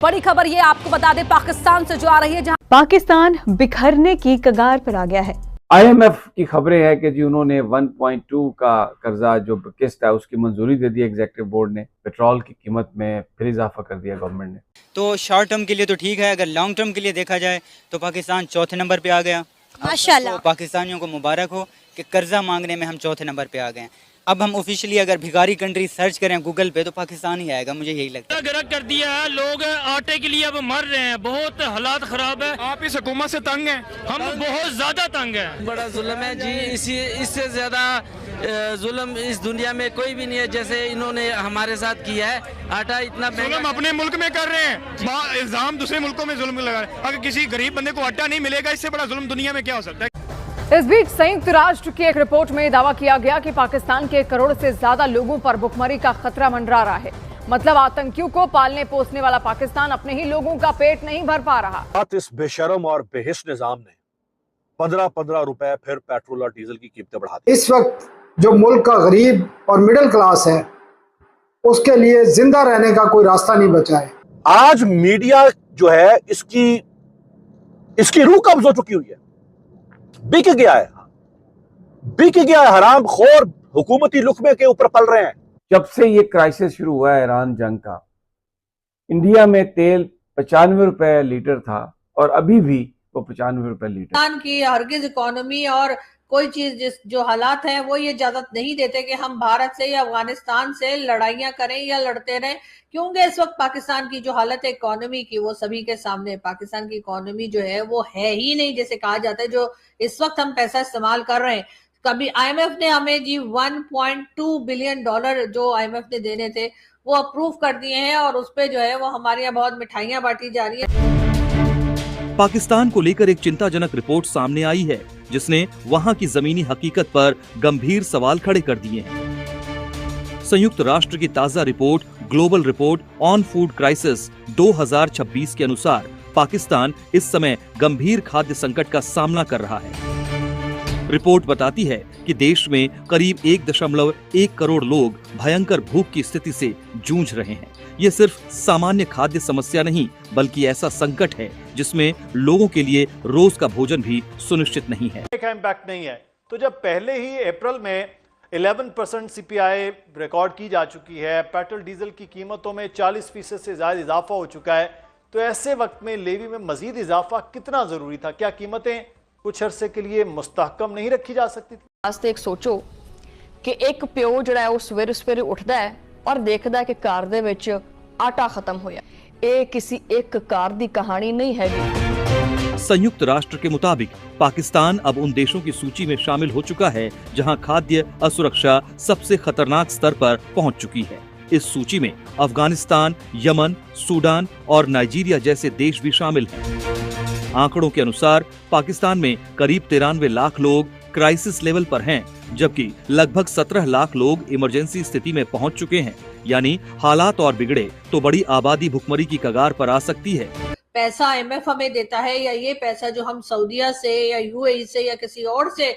बड़ी खबर ये आपको बता दें पाकिस्तान से जो आ रही है, जहां पाकिस्तान बिखरने की कगार पर आ गया है। IMF की खबरें हैं कि जी उन्होंने 1.2 का कर्जा जो किस्त है उसकी मंजूरी दे दी एग्जीक्यूटिव बोर्ड ने। पेट्रोल की कीमत में फिर इजाफा कर दिया गवर्नमेंट ने। तो शॉर्ट टर्म के लिए तो ठीक है, अगर लॉन्ग टर्म के लिए देखा जाए तो पाकिस्तान चौथे नंबर पे आ गया। माशाल्लाह। तो पाकिस्तानियों को मुबारक हो कि कर्जा मांगने में हम चौथे नंबर पे आ गए। अब हम ऑफिशियली अगर भिखारी कंट्री सर्च करें गूगल पे तो पाकिस्तान ही आएगा, मुझे यही लगता है। गर्क कर दिया है, लोग आटे के लिए अब मर रहे हैं, बहुत हालात खराब है। आप इस हुकूमत से तंग हैं, हम बहुत ज्यादा तंग हैं। बड़ा जुल्म है जी, इससे ज्यादा जुल्म इस दुनिया में कोई भी नहीं है जैसे इन्होंने हमारे साथ किया है। आटा इतना जुल्म अपने मुल्क में कर रहे हैं, इल्जाम दूसरे मुल्कों में जुल्म लगा रहे हैं। अगर किसी गरीब बंदे को आटा नहीं मिलेगा, इससे बड़ा जुल्म दुनिया में क्या हो सकता है। इस बीच संयुक्त राष्ट्र की एक रिपोर्ट में दावा किया गया कि पाकिस्तान के 1 करोड़ से ज्यादा लोगों पर भुखमरी का खतरा मंडरा रहा है। मतलब आतंकियों को पालने पोसने वाला पाकिस्तान अपने ही लोगों का पेट नहीं भर पा रहा। इस बेशरम और बेहिस निजाम ने 15-15 रुपए फिर पेट्रोल और डीजल की कीमतें बढ़ा दी। इस वक्त जो मुल्क का गरीब और मिडिल क्लास है उसके लिए जिंदा रहने का कोई रास्ता नहीं बचा है। आज मीडिया जो है इसकी रूह कब्ज हो चुकी हुई है, बिक गया है। हराम खोर हुकूमती लुकमे के ऊपर पल रहे हैं। जब से ये क्राइसिस शुरू हुआ है ईरान जंग का, इंडिया में तेल 95 रुपए लीटर था और अभी भी वो 95 रुपए लीटर। पाकिस्तान की हरगिज इकोनॉमी और कोई चीज जो हालात हैं वो ये इजाजत नहीं देते कि हम भारत से या अफगानिस्तान से लड़ाइयां करें या लड़ते रहें, क्योंकि इस वक्त पाकिस्तान की जो हालत है इकोनॉमी की वो सभी के सामने। पाकिस्तान की इकोनॉमी जो है वो है ही नहीं, जैसे कहा जाता है। जो इस वक्त हम पैसा इस्तेमाल कर रहे हैं, कभी IMF ने हमें जी 1.2 बिलियन डॉलर जो IMF ने देने थे वो अप्रूव कर दिए हैं और उस पे जो है वो हमारे यहाँ बहुत मिठाइयां बांटी जा रही है। पाकिस्तान को लेकर एक चिंताजनक रिपोर्ट सामने आई है जिसने वहां की जमीनी हकीकत पर गंभीर सवाल खड़े कर दिए हैं। संयुक्त राष्ट्र की ताजा report global report on food crisis 2026 के अनुसार पाकिस्तान इस समय गंभीर खाद्य संकट का सामना कर रहा है। रिपोर्ट बताती है कि देश में करीब 1.1 करोड़ लोग भयंकर भूख की स्थिति से जूझ रहे हैं। ये सिर्फ सामान्य खाद्य समस्या नहीं बल्कि ऐसा संकट है जिसमें लोगों के लिए रोज का भोजन भी सुनिश्चित नहीं है। इम्पैक्ट नहीं है, तो जब पहले ही अप्रैल में 11% CPI रिकॉर्ड की जा चुकी है, पेट्रोल डीजल की कीमतों में 40% से ज्यादा इजाफा हो चुका है, तो ऐसे वक्त में लेवी में मजीद इजाफा कितना जरूरी था? क्या कीमतें कुछ अरसे के लिए मुस्तहकम नहीं रखी जा सकती थी? वास्ते एक सोचो कि एक प्यो जड़ा है वो सवेरे सवेरे उठता है और देखता है कि कार दे विच आटा खत्म होया। ये किसी एक कार दी कहानी नहीं है। संयुक्त राष्ट्र के मुताबिक पाकिस्तान अब उन देशों की सूची में शामिल हो चुका है जहां खाद्य असुरक्षा सबसे खतरनाक स्तर पर पहुंच चुकी है। इस सूची में अफगानिस्तान, यमन, सूडान और नाइजीरिया जैसे देश भी शामिल हैं। आंकड़ों के अनुसार पाकिस्तान में करीब 93 लाख लोग क्राइसिस लेवल पर हैं, जबकि लगभग 17 लाख लोग इमरजेंसी स्थिति में पहुंच चुके हैं। यानी हालात और बिगड़े तो बड़ी आबादी भुखमरी की कगार पर आ सकती है। पैसा IMF हमें देता है या ये पैसा जो हम सऊदीया से या UAE से या किसी और से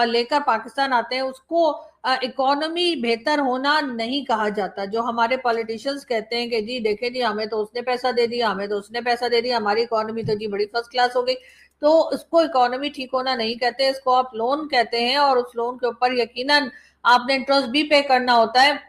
लेकर पाकिस्तान आते हैं, उसको इकोनॉमी बेहतर होना नहीं कहा जाता। जो हमारे पॉलिटिशियंस कहते हैं कि जी देखें जी हमें तो उसने पैसा दे दिया, हमें तो उसने पैसा दे दिया, हमारी इकोनॉमी तो जी बड़ी फर्स्ट क्लास हो गई, तो इसको इकोनॉमी ठीक होना नहीं कहते, इसको आप लोन कहते हैं। और उस लोन के ऊपर यकीनन आपने इंटरेस्ट भी पे करना होता है।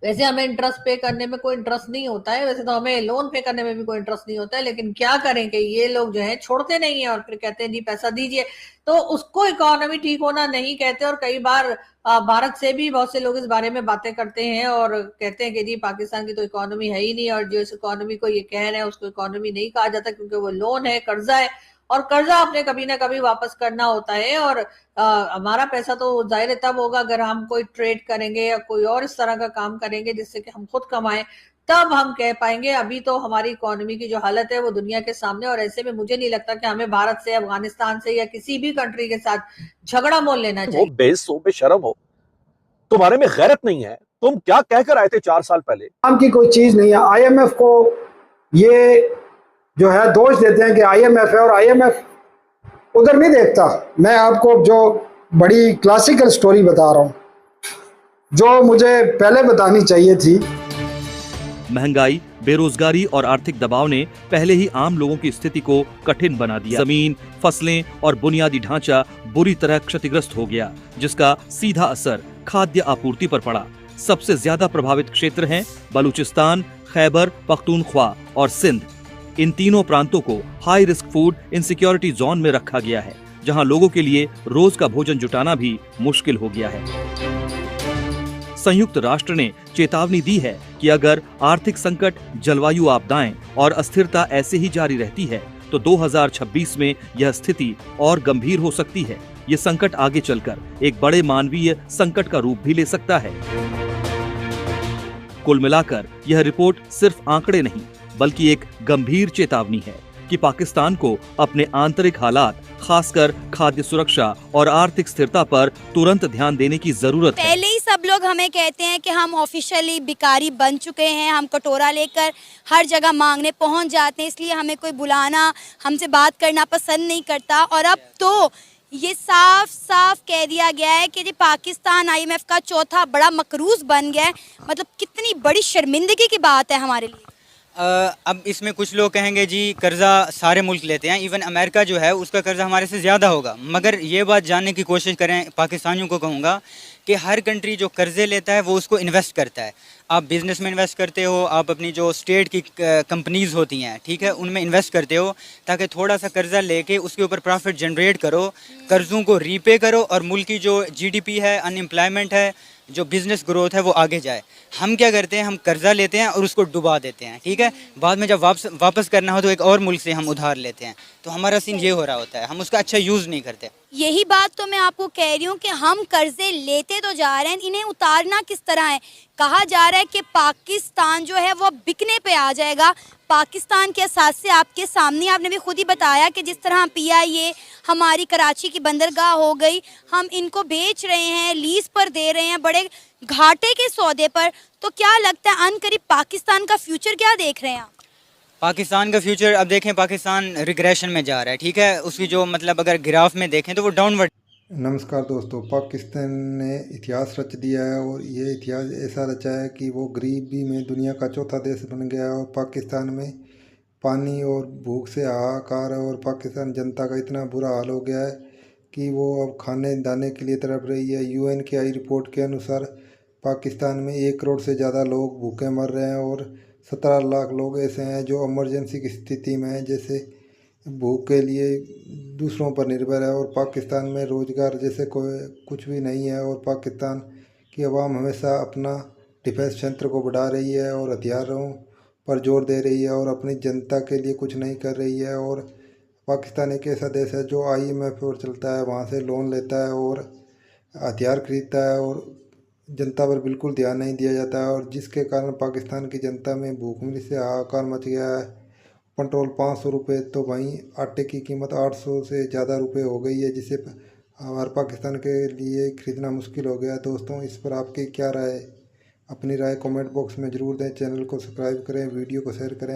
वैसे हमें इंटरेस्ट पे करने में कोई इंटरेस्ट नहीं होता है, वैसे तो हमें लोन पे करने में भी कोई इंटरेस्ट नहीं होता है, लेकिन क्या करें कि ये लोग जो है छोड़ते नहीं है और फिर कहते हैं जी पैसा दीजिए, तो उसको इकोनॉमी ठीक होना नहीं कहते। और कई बार भारत से भी बहुत से लोग इस बारे में बातें करते हैं और कहते हैं कि जी पाकिस्तान की तो इकोनॉमी है ही नहीं, और जो इस इकोनॉमी को ये कह रहे हैं उसको इकोनॉमी नहीं कहा जाता क्योंकि वो लोन है, कर्जा है, और कर्जा आपने कभी ना कभी वापस करना होता है। और हमारा पैसा तो जाहिर तब होगा अगर हम कोई ट्रेड करेंगे या कोई और इस तरह का काम करेंगे जिससे कि हम खुद कमाएं, तब हम कह पाएंगे। अभी तो हमारी इकोनॉमी की जो हालत है वो दुनिया के सामने, और ऐसे में मुझे नहीं लगता कि हमें भारत से, अफगानिस्तान से या किसी भी कंट्री के साथ झगड़ा मोल लेना चाहिए। बेस हो, बेशरम हो, तुम्हारे में गैरत नहीं है। तुम क्या कहकर आए थे 4 साल पहले? काम की कोई चीज नहीं है। IMF को ये जो है दोष देते हैं कि IMF है, और IMF उधर नहीं देखता। मैं आपको जो बड़ी क्लासिकल स्टोरी बता रहा हूं जो मुझे पहले बतानी चाहिए थी। महंगाई, बेरोजगारी और आर्थिक दबाव ने पहले ही आम लोगों की स्थिति को कठिन बना दिया। जमीन, फसलें और बुनियादी ढांचा बुरी तरह क्षतिग्रस्त हो गया, जिसका सीधा असर खाद्य आपूर्ति पर पड़ा। सबसे ज्यादा प्रभावित क्षेत्र हैं बलूचिस्तान, खैबर पख्तूनख्वा और सिंध। इन तीनों प्रांतों को high risk food insecurity zone में रखा गया है, जहां लोगों के लिए रोज का भोजन जुटाना भी मुश्किल हो गया है। संयुक्त राष्ट्र ने चेतावनी दी है कि अगर आर्थिक संकट, जलवायु आपदाएं और अस्थिरता ऐसे ही जारी रहती है तो 2026 में यह स्थिति और गंभीर हो सकती है। ये संकट आगे चलकर एक बड़े मानवीय संकट का रूप भी ले सकता है। कुल मिलाकर यह रिपोर्ट सिर्फ आंकड़े नहीं, बल्कि एक गंभीर चेतावनी है कि पाकिस्तान को अपने आंतरिक हालात, खासकर खाद्य सुरक्षा और आर्थिक स्थिरता पर तुरंत ध्यान देने की जरूरत है। पहले ही सब लोग हमें कहते हैं कि हम ऑफिशियली भिखारी बन चुके हैं, हम कटोरा लेकर हर जगह मांगने पहुंच जाते हैं, इसलिए हमें कोई बुलाना, हमसे बात करना पसंद नहीं करता। और अब तो ये साफ साफ कह दिया गया है कि पाकिस्तान IMF का चौथा बड़ा मकरूज बन गया है। मतलब कितनी बड़ी शर्मिंदगी की बात है हमारे लिए। अब इसमें कुछ लोग कहेंगे जी कर्जा सारे मुल्क लेते हैं, इवन अमेरिका जो है उसका कर्जा हमारे से ज़्यादा होगा। मगर ये बात जानने की कोशिश करें, पाकिस्तानियों को कहूँगा कि हर कंट्री जो कर्जे लेता है वो उसको इन्वेस्ट करता है। आप बिज़नेस में इन्वेस्ट करते हो, आप अपनी जो स्टेट की कंपनीज़ होती हैं, ठीक है, उनमें इन्वेस्ट करते हो ताकि थोड़ा सा कर्जा लेके उसके ऊपर प्रॉफिट जनरेट करो, कर्ज़ों को रीपे करो और मुल्क की जो GDP है, अनएम्प्लॉयमेंट है, जो बिज़नेस ग्रोथ है वो आगे जाए। हम क्या करते हैं, हम कर्जा लेते हैं और उसको डुबा देते हैं, ठीक है। बाद में जब वापस करना हो तो एक और मुल्क से हम उधार लेते हैं। तो हमारा सीन ये हो रहा होता है, हम उसका अच्छा यूज़ नहीं करते। यही बात तो मैं आपको कह रही हूँ कि हम कर्जे लेते तो जा रहे हैं, इन्हें उतारना किस तरह है। कहा जा रहा है कि पाकिस्तान जो है वो बिकने पे आ जाएगा। पाकिस्तान के असास से आपके सामने, आपने भी खुद ही बताया कि जिस तरह PIA हमारी कराची की बंदरगाह हो गई, हम इनको बेच रहे हैं, लीज पर दे रहे हैं बड़े घाटे के सौदे पर। तो क्या लगता है अनकरीब पाकिस्तान का फ्यूचर क्या देख रहे हैं आप? पाकिस्तान का फ्यूचर अब देखें, पाकिस्तान रिग्रेशन में जा रहा है, ठीक है। उसकी जो मतलब अगर ग्राफ में देखें तो वो डाउनवर्ड। नमस्कार दोस्तों, पाकिस्तान ने इतिहास रच दिया है और ये इतिहास ऐसा रचा है कि वो गरीबी में दुनिया का चौथा देश बन गया है। और पाकिस्तान में पानी और भूख से हाहाकार है और पाकिस्तान जनता का इतना बुरा हाल हो गया है कि वो अब खाने दाने के लिए तड़प रही है। UN की आई रिपोर्ट के अनुसार पाकिस्तान में 1 करोड़ से ज़्यादा लोग भूखे मर रहे हैं और 17 लाख लोग ऐसे हैं जो इमरजेंसी की स्थिति में हैं, जैसे भूख के लिए दूसरों पर निर्भर है। और पाकिस्तान में रोज़गार जैसे कोई कुछ भी नहीं है। और पाकिस्तान की आवाम हमेशा अपना डिफेंस क्षेत्र को बढ़ा रही है और हथियारों पर जोर दे रही है और अपनी जनता के लिए कुछ नहीं कर रही है। और पाकिस्तान एक ऐसा देश है जो IMF पर चलता है, वहाँ से लोन लेता है और हथियार खरीदता है और जनता पर बिल्कुल ध्यान नहीं दिया जाता है। और जिसके कारण पाकिस्तान की जनता में भूखमरी से हाहाकार मच गया है। पेट्रोल 500 रुपये तो वहीं आटे की कीमत 800 से ज़्यादा रुपये हो गई है, जिसे हमारे पाकिस्तान के लिए खरीदना मुश्किल हो गया। दोस्तों, इस पर आपकी क्या राय है? अपनी राय कमेंट बॉक्स में ज़रूर दें। चैनल को सब्सक्राइब करें, वीडियो को शेयर करें।